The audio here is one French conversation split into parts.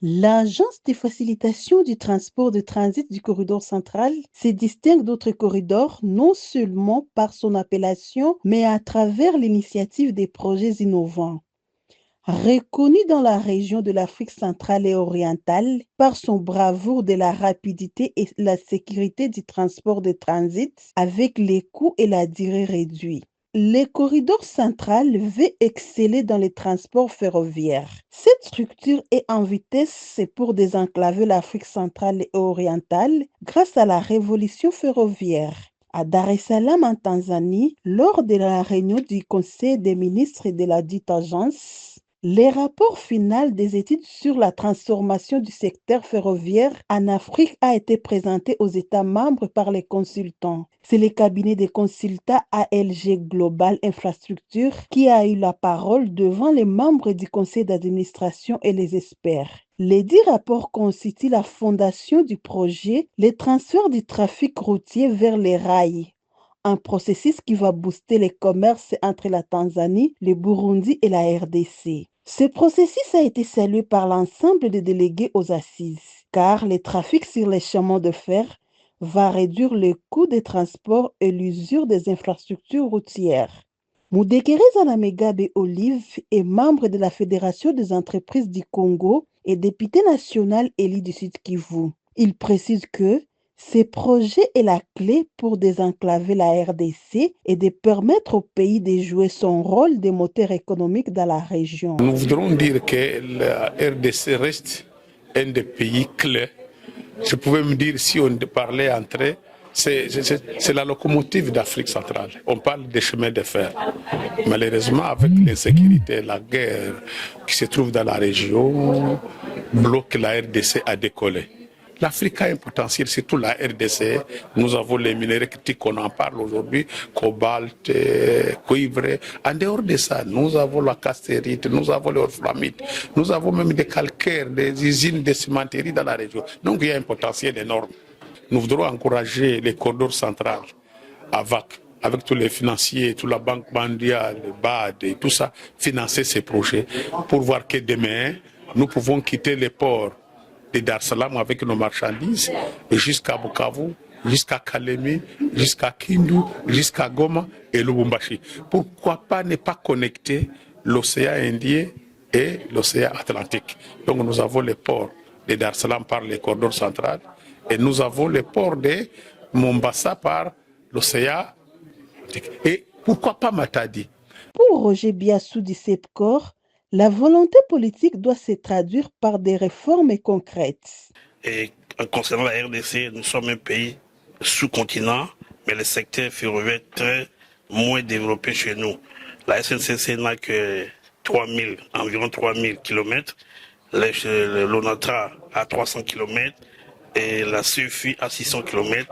L'Agence de facilitation du transport de transit du corridor central se distingue d'autres corridors non seulement par son appellation, mais à travers l'initiative des projets innovants. Reconnue dans la région de l'Afrique centrale et orientale par son bravoure de la rapidité et la sécurité du transport de transit avec les coûts et la durée réduits. Le corridor central veut exceller dans les transports ferroviaires. Cette structure est en vitesse pour désenclaver l'Afrique centrale et orientale grâce à la révolution ferroviaire. À Dar es Salaam, en Tanzanie, lors de la réunion du Conseil des ministres de la dite agence, le rapport final des études sur la transformation du secteur ferroviaire en Afrique a été présenté aux États membres par les consultants. C'est le cabinet des consultants ALG Global Infrastructure qui a eu la parole devant les membres du conseil d'administration et les experts. Les 10 rapports constituent la fondation du projet, le transfert du trafic routier vers les rails, un processus qui va booster les commerces entre la Tanzanie, le Burundi et la RDC. Ce processus a été salué par l'ensemble des délégués aux assises, car le trafic sur les chemins de fer va réduire le coût des transports et l'usure des infrastructures routières. Mudekereza Megabe Olive est membre de la Fédération des entreprises du Congo et député national élu du Sud Kivu. Il précise que ce projet est la clé pour désenclaver la RDC et de permettre au pays de jouer son rôle de moteur économique dans la région. Nous voudrons dire que la RDC reste un des pays clés. Je pouvais me dire, si on parlait entre eux, c'est la locomotive d'Afrique centrale. On parle des chemins de fer. Malheureusement, avec l'insécurité, la guerre qui se trouve dans la région, bloque la RDC à décoller. L'Afrique a un potentiel, surtout la RDC. Nous avons les minéraux critiques qu'on en parle aujourd'hui, cobalt, cuivre. En dehors de ça, nous avons la castérite, nous avons l'orflamite, nous avons même des calcaires, des usines de cimenterie dans la région. Donc il y a un potentiel énorme. Nous voudrons encourager les corridors centrales avec tous les financiers, toute la Banque mondiale, le BAD et tout ça, financer ces projets pour voir que demain, nous pouvons quitter les ports de Dar es Salaam avec nos marchandises jusqu'à Bukavu, jusqu'à Kalemi, jusqu'à Kindu, jusqu'à Goma et Lubumbashi. Pourquoi pas ne pas connecter l'océan Indien et l'océan Atlantique? Donc nous avons les ports de Dar es Salaam par les corridors centrales et nous avons les ports de Mombasa par l'océan Atlantique. Et pourquoi pas Matadi? Pour Roger Biassou du CEPCOR, la volonté politique doit se traduire par des réformes concrètes. Et concernant la RDC, nous sommes un pays sous-continent, mais le secteur ferroviaire est très moins développé chez nous. La SNCC n'a que environ 3000 km, l'ONATRA à 300 km et la CEFI à 600 km.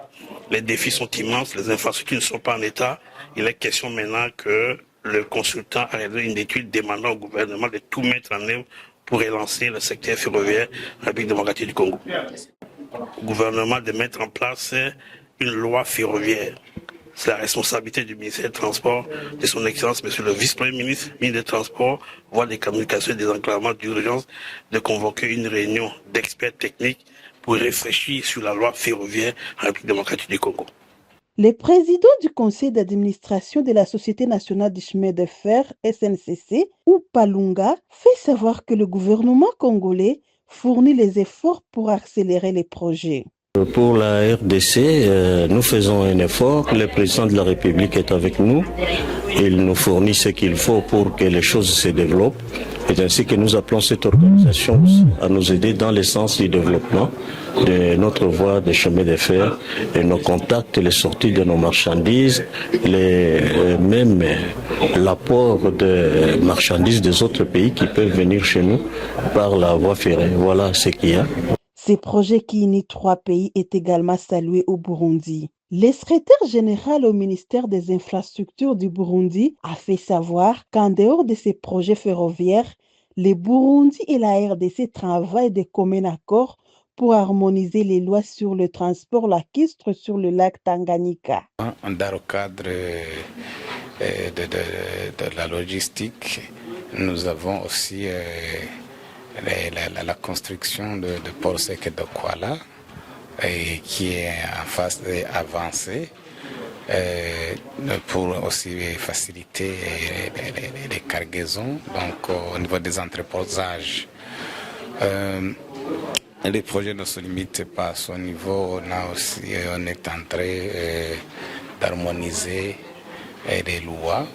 Les défis sont immenses, les infrastructures ne sont pas en état. Il est question maintenant que le consultant a réalisé une étude demandant au gouvernement de tout mettre en œuvre pour relancer le secteur ferroviaire en République démocratique du Congo. Au gouvernement de mettre en place une loi ferroviaire. C'est la responsabilité du ministère des Transports, de son Excellence, Monsieur le Vice-Premier ministre, ministre des Transports, voie des communications et des enclavements d'urgence, de convoquer une réunion d'experts techniques pour réfléchir sur la loi ferroviaire en République démocratique du Congo. Le président du conseil d'administration de la Société nationale du chemin de fer, SNCC, ou Palunga, fait savoir que le gouvernement congolais fournit les efforts pour accélérer les projets. Pour la RDC, nous faisons un effort. Le président de la République est avec nous. Il nous fournit ce qu'il faut pour que les choses se développent. C'est ainsi que nous appelons cette organisation à nous aider dans le sens du développement de notre voie de chemin de fer et nos contacts, les sorties de nos marchandises, même l'apport de marchandises des autres pays qui peuvent venir chez nous par la voie ferrée. Voilà ce qu'il y a. Ce projet qui unit 3 pays est également salué au Burundi. Le secrétaire général au ministère des Infrastructures du Burundi a fait savoir qu'en dehors de ces projets ferroviaires, le Burundi et la RDC travaillent de commun accord pour harmoniser les lois sur le transport lacustre sur le lac Tanganyika. Dans le cadre de la logistique, nous avons aussi la construction de Port Sec de Kuala, qui est en phase avancée, pour aussi faciliter les cargaisons, donc au niveau des entreposages. Les projets ne se limitent pas à ce niveau. On est en train d'harmoniser les lois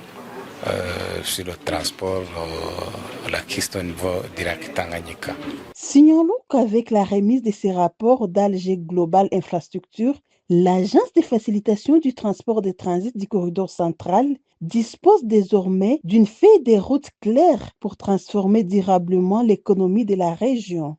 sur le transport la piste au niveau direct Tanganyika. Signalons qu'avec la remise de ces rapports d'Alger Global Infrastructure, l'Agence de facilitation du transport de transit du corridor central dispose désormais d'une feuille de route claire pour transformer durablement l'économie de la région.